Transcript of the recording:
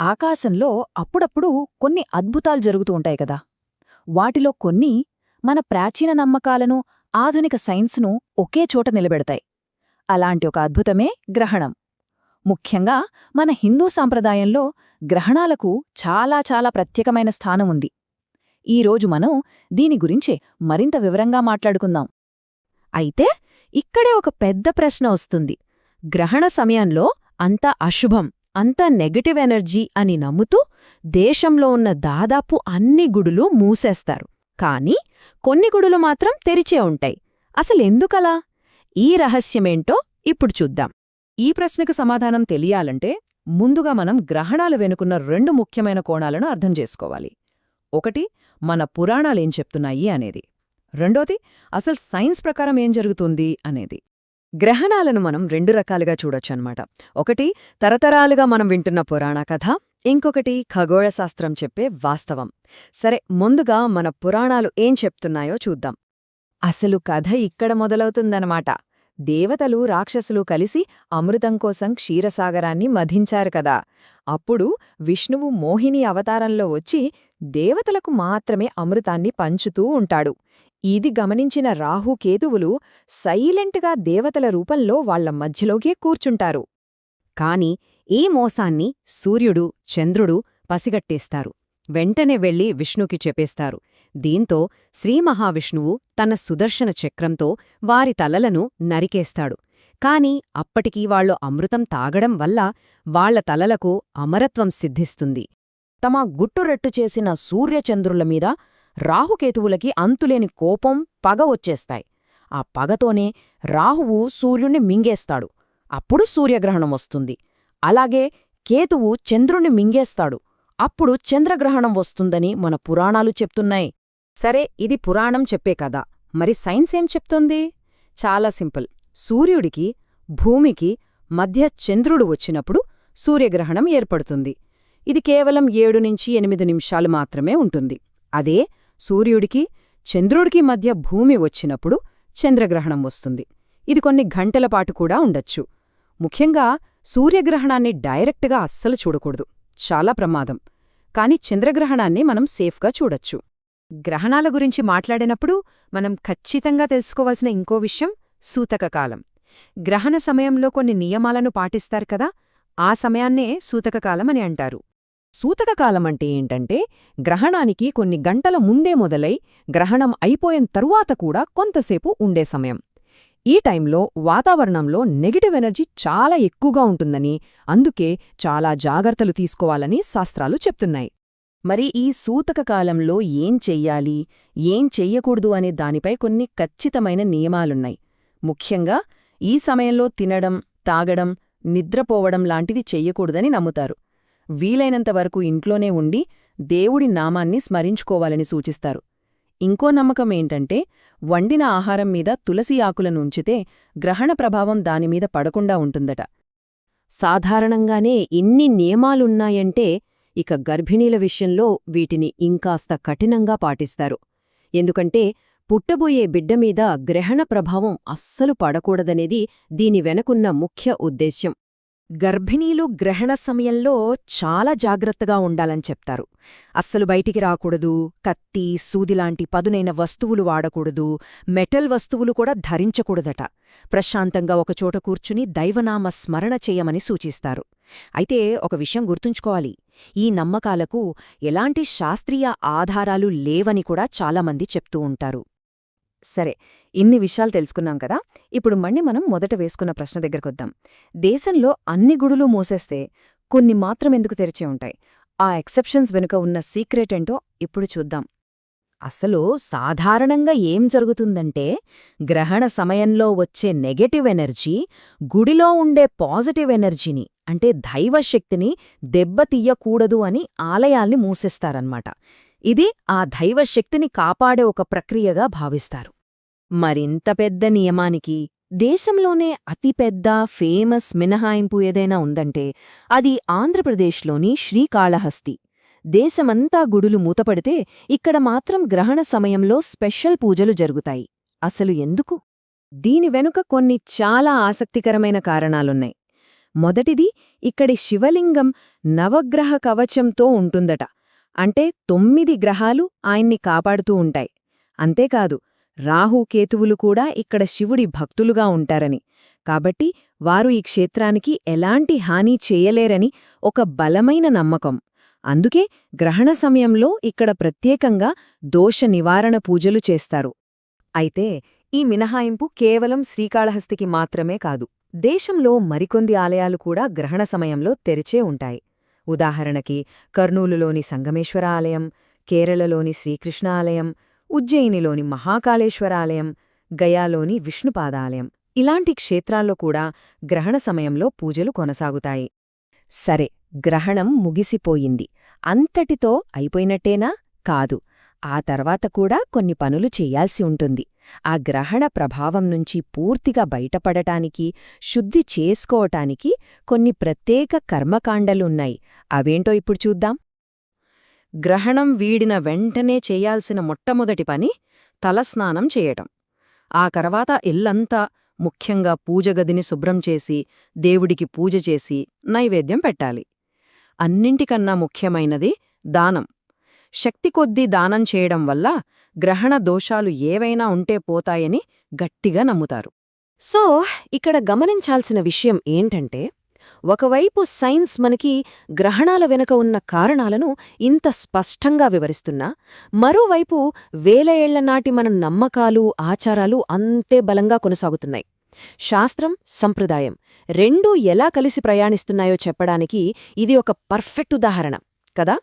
ఆకాశంలో అప్పుడప్పుడు కొన్ని అద్భుతాలు జరుగుతూ ఉంటాయి కదా. వాటిలో కొన్ని మన ప్రాచీన నమ్మకాలను, ఆధునిక సైన్స్ను ఒకే చోట నిలబెడతాయి. అలాంటి ఒక అద్భుతమే గ్రహణం. ముఖ్యంగా మన హిందూ సాంప్రదాయంలో గ్రహణాలకు చాలా చాలా ప్రత్యేకమైన స్థానం ఉంది. ఈరోజు మనం దీని గురించి మరింత వివరంగా మాట్లాడుకుందాం. అయితే ఇక్కడే ఒక పెద్ద ప్రశ్న వస్తుంది. గ్రహణ సమయంలో అంత అశుభం, అంత నెగటివ్ ఎనర్జీ అని నమ్ముతూ దేశంలో ఉన్న దాదాపు అన్ని గుడులు మూసేస్తారు. కానీ కొన్ని గుడులు మాత్రం తెరిచే ఉంటాయి. అసలెందుకలా? ఈ రహస్యమేంటో ఇప్పుడు చూద్దాం. ఈ ప్రశ్నకు సమాధానం తెలియాలంటే ముందుగా మనం గ్రహణాలు వెనుకున్న రెండు ముఖ్యమైన కోణాలను అర్థం చేసుకోవాలి. ఒకటి, మన పురాణాలేం చెప్తున్నాయి అనేది. రెండోది, అసలు సైన్స్ ప్రకారం ఏం జరుగుతుంది అనేది. గ్రహణాలను మనం రెండు రకాలుగా చూడొచ్చన్నమాట. ఒకటి తరతరాలుగా మనం వింటున్న పురాణ కథ, ఇంకొకటి ఖగోళశాస్త్రం చెప్పే వాస్తవం. సరే, ముందుగా మన పురాణాలు ఏం చెప్తున్నాయో చూద్దాం. అసలు కథ ఇక్కడ మొదలవుతుందన్నమాట. దేవతలు, రాక్షసులు కలిసి అమృతం కోసం క్షీరసాగరాన్ని మధించారు కదా. అప్పుడు విష్ణువు మోహిని అవతారంలో వచ్చి దేవతలకు మాత్రమే అమృతాన్ని పంచుతూ ఉంటాడు. ఇది గమనించిన రాహుకేతువులు సైలెంట్గా దేవతల రూపంలో వాళ్ల మధ్యలోకే కూర్చుంటారు. కాని ఈ మోసాన్ని సూర్యుడు, చంద్రుడు పసిగట్టేస్తారు. వెంటనే వెళ్లి విష్ణుకి చెప్పేస్తారు. దీంతో శ్రీమహావిష్ణువు తన సుదర్శన చక్రంతో వారి తలలను నరికేస్తాడు. కాని అప్పటికీ వాళ్లు అమృతం తాగడం వల్ల వాళ్ల తలలకు అమరత్వం సిద్ధిస్తుంది. తమ గుట్టురెట్టు చేసిన సూర్యచంద్రుల మీద రాహుకేతువులకి అంతులేని కోపం, పగ వచ్చేస్తాయి. ఆ పగతోనే రాహువు సూర్యుణ్ణి మింగేస్తాడు. అప్పుడు సూర్యగ్రహణం వస్తుంది. అలాగే కేతువు చంద్రుణ్ణి మింగేస్తాడు. అప్పుడు చంద్రగ్రహణం వస్తుందని మన పురాణాలు చెప్తున్నాయి. సరే, ఇది పురాణం చెప్పే కథ. మరి సైన్స్ ఏం చెప్తుంది? చాలా సింపుల్. సూర్యుడికి, భూమికి మధ్య చంద్రుడు వచ్చినప్పుడు సూర్యగ్రహణం ఏర్పడుతుంది. ఇది కేవలం 7-8 నిమిషాలు మాత్రమే ఉంటుంది. అదే సూర్యుడికి, చంద్రుడికి మధ్య భూమి వచ్చినప్పుడు చంద్రగ్రహణం వస్తుంది. ఇది కొన్ని గంటలపాటు కూడా ఉండొచ్చు. ముఖ్యంగా సూర్యగ్రహణాన్ని డైరెక్ట్గా అస్సలు చూడకూడదు, చాలా ప్రమాదం. కాని చంద్రగ్రహణాన్ని మనం సేఫ్గా చూడొచ్చు. గ్రహణాల గురించి మాట్లాడినప్పుడు మనం ఖచ్చితంగా తెలుసుకోవాల్సిన ఇంకో విషయం సూతకకాలం. గ్రహణ సమయంలో కొన్ని నియమాలను పాటిస్తారు కదా, ఆ సమయాన్నే సూతకకాలం అని అంటారు. సూతకకాలమంటే ఏంటంటే, గ్రహణానికి కొన్ని గంటల ముందే మొదలై గ్రహణం అయిపోయిన తరువాత కూడా కొంతసేపు ఉండే సమయం. ఈ టైంలో వాతావరణంలో నెగటివ్ ఎనర్జీ చాలా ఎక్కువగా ఉంటుందని, అందుకే చాలా జాగ్రత్తలు తీసుకోవాలని శాస్త్రాలు చెప్తున్నాయి. మరి ఈ సూతకకాలంలో ఏం చెయ్యాలి, ఏం చెయ్యకూడదు అనే దానిపై కొన్ని ఖచ్చితమైన నియమాలున్నాయి. ముఖ్యంగా ఈ సమయంలో తినడం, తాగడం, నిద్రపోవడం లాంటిది చెయ్యకూడదని నమ్ముతారు. వీలైనంతవరకు ఇంట్లోనే ఉండి దేవుడి నామాన్ని స్మరించుకోవాలని సూచిస్తారు. ఇంకో నమ్మకమేంటంటే, వండిన ఆహారం మీద తులసి ఆకులను ఉంచితే గ్రహణ ప్రభావం దానిమీద పడకుండా ఉంటుందట. సాధారణంగానే ఇన్ని నియమాలున్నాయంటే ఇక గర్భిణీల విషయంలో వీటిని ఇంకాస్త కఠినంగా పాటిస్తారు. ఎందుకంటే పుట్టబోయే బిడ్డమీద గ్రహణ ప్రభావం అస్సలు పడకూడదనేది దీని వెనకున్న ముఖ్య ఉద్దేశ్యం. గర్భిణీలు గ్రహణ సమయంలో చాలా జాగ్రత్తగా ఉండాలని చెప్తారు. అస్సలు బయటికి రాకూడదు, కత్తి, సూదిలాంటి పదునైన వస్తువులు వాడకూడదు, మెటల్ వస్తువులు కూడా ధరించకూడదట. ప్రశాంతంగా ఒకచోట కూర్చుని దైవనామ స్మరణ చేయమని సూచిస్తారు. అయితే ఒక విషయం గుర్తుంచుకోవాలి, ఈ నమ్మకాలకు ఎలాంటి శాస్త్రీయ ఆధారాలు లేవని కూడా చాలామంది చెప్తూ ఉంటారు. సరే, ఇన్ని విషయాలు తెలుసుకున్నాం కదా. ఇప్పుడు మళ్ళీ మనం మొదట వేసుకున్న ప్రశ్న దగ్గరకొద్దాం. దేశంలో అన్ని గుడులు మూసేస్తే కొన్ని మాత్రం ఎందుకు తెరిచే ఉంటాయి? ఆ ఎక్సెప్షన్స్ వెనుక ఉన్న సీక్రెట్ ఏంటో ఇప్పుడు చూద్దాం. అసలు సాధారణంగా ఏం జరుగుతుందంటే, గ్రహణ సమయంలో వచ్చే నెగటివ్ ఎనర్జీ గుడిలో ఉండే పాజిటివ్ ఎనర్జీని, అంటే దైవశక్తిని దెబ్బతీయకూడదు అని ఆలయాల్ని మూసేస్తారన్నమాట. ఇది ఆ దైవశక్తిని కాపాడే ఒక ప్రక్రియగా భావిస్తారు. మరింత పెద్ద నియమానికి దేశంలోనే అతిపెద్ద ఫేమస్ మినహాయింపు ఏదైనా ఉందంటే అది ఆంధ్రప్రదేశ్లోని శ్రీకాళహస్తి. దేశమంతా గుడులు మూతపడితే ఇక్కడ మాత్రం గ్రహణ సమయంలో స్పెషల్ పూజలు జరుగుతాయి. అసలు ఎందుకు? దీని వెనుక కొన్ని చాలా ఆసక్తికరమైన కారణాలున్నాయి. మొదటిది, ఇక్కడి శివలింగం నవగ్రహ కవచంతో ఉంటుందట. అంటే 9 గ్రహాలు ఆయన్ని కాపాడుతూ ఉంటాయి. అంతేకాదు, రాహు కేతువులు కూడా ఇక్కడ శివుడి భక్తులుగా ఉంటారని, కాబట్టి వారు ఈ క్షేత్రానికి ఎలాంటి హాని చేయలేరని ఒక బలమైన నమ్మకం. అందుకే గ్రహణ సమయంలో ఇక్కడ ప్రత్యేకంగా దోష నివారణ పూజలు చేస్తారు. అయితే ఈ మినహాయింపు కేవలం శ్రీకాళహస్తికి మాత్రమే కాదు. దేశంలో మరికొంది ఆలయాలు కూడా గ్రహణ సమయంలో తెరిచే ఉంటాయి. ఉదాహరణకి కర్నూలులోని సంగమేశ్వర ఆలయం, కేరళలోని శ్రీకృష్ణ ఆలయం, ఉజ్జయినిలోని మహాకాళేశ్వర ఆలయం, గయాలోని విష్ణుపాదాలయం. ఇలాంటి క్షేత్రాల్లో కూడా గ్రహణ సమయంలో పూజలు కొనసాగుతాయి. సరే, గ్రహణం ముగిసిపోయింది. అంతటితో అయిపోయినట్టేనా? కాదు. ఆ తర్వాత కూడా కొన్ని పనులు చెయ్యాల్సి ఉంటుంది. ఆ గ్రహణ ప్రభావం నుంచి పూర్తిగా బయటపడటానికి, శుద్ధి చేసుకోవటానికి కొన్ని ప్రత్యేక కర్మకాండలున్నాయి. అవేంటో ఇప్పుడు చూద్దాం. గ్రహణం వీడిన వెంటనే చెయ్యాల్సిన మొట్టమొదటి పని తలస్నానం చేయటం. ఆ తర్వాత ఇల్లంతా, ముఖ్యంగా పూజగదిని శుభ్రం చేసి, దేవుడికి పూజ చేసి నైవేద్యం పెట్టాలి. అన్నింటికన్నా ముఖ్యమైనది దానం. శక్తి కొద్దీ దానం చేయడం వల్ల గ్రహణ దోషాలు ఏవైనా ఉంటే పోతాయని గట్టిగా నమ్ముతారు. సో, ఇక్కడ గమనించాల్సిన విషయం ఏంటంటే, ఒకవైపు సైన్స్ మనకి గ్రహణాల వెనుక ఉన్న కారణాలను ఇంత స్పష్టంగా వివరిస్తున్నా, మరోవైపు వేల ఏళ్ల నాటి మన నమ్మకాలు, ఆచారాలు అంతే బలంగా కొనసాగుతున్నాయి. శాస్త్రం, సంప్రదాయం రెండూ ఎలా కలిసి ప్రయాణిస్తున్నాయో చెప్పడానికి ఇది ఒక పర్ఫెక్ట్ ఉదాహరణ కదా.